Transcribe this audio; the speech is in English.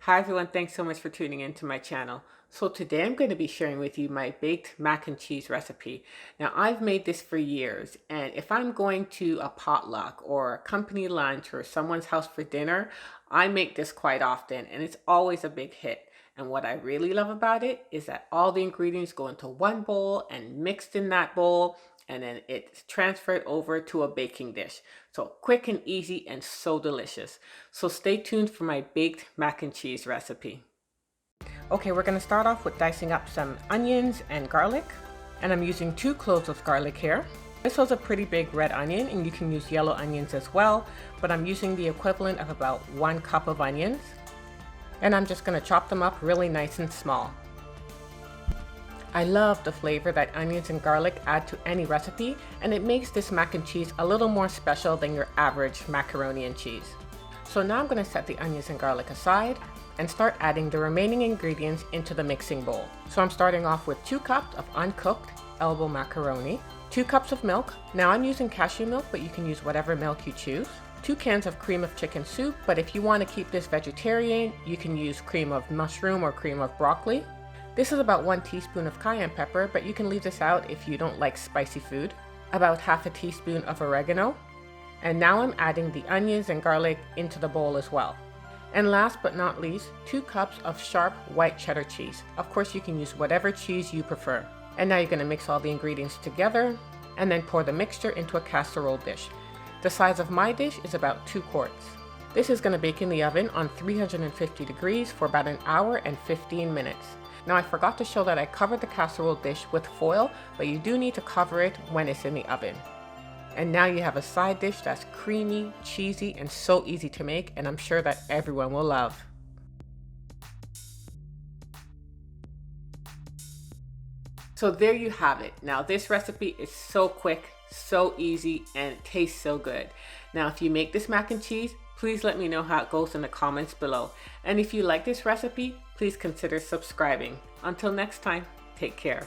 Hi everyone, thanks so much for tuning into my channel. So today I'm going to be sharing with you my baked mac and cheese recipe. Now I've made this for years, and if I'm going to a potluck or a company lunch or someone's house for dinner, I make this quite often and it's always a big hit. And what I really love about it is that all the ingredients go into one bowl and mixed in that bowl, and then it's transferred over to a baking dish. So quick and easy and so delicious. So stay tuned for my baked mac and cheese recipe. Okay, we're gonna start off with dicing up some onions and garlic. And I'm using 2 cloves of garlic here. This was a pretty big red onion, and you can use yellow onions as well, but I'm using the equivalent of about 1 cup of onions. And I'm just gonna chop them up really nice and small. I love the flavor that onions and garlic add to any recipe, and it makes this mac and cheese a little more special than your average macaroni and cheese. So now I'm going to set the onions and garlic aside and start adding the remaining ingredients into the mixing bowl. So I'm starting off with 2 cups of uncooked elbow macaroni, 2 cups of milk. Now I'm using cashew milk, but you can use whatever milk you choose. 2 cans of cream of chicken soup, but if you want to keep this vegetarian, you can use cream of mushroom or cream of broccoli. This is about 1 teaspoon of cayenne pepper, but you can leave this out if you don't like spicy food. About half a teaspoon of oregano. And now I'm adding the onions and garlic into the bowl as well. And last but not least, 2 cups of sharp white cheddar cheese. Of course, you can use whatever cheese you prefer. And now you're going to mix all the ingredients together and then pour the mixture into a casserole dish. The size of my dish is about 2 quarts. This is going to bake in the oven on 350 degrees for about 1 hour and 15 minutes. Now I forgot to show that I covered the casserole dish with foil, but you do need to cover it when it's in the oven. And now you have a side dish that's creamy, cheesy, and so easy to make, and I'm sure that everyone will love. So there you have it. Now this recipe is so quick, so easy, and it tastes so good. Now if you make this mac and cheese, please let me know how it goes in the comments below. And if you like this recipe, please consider subscribing. Until next time, take care.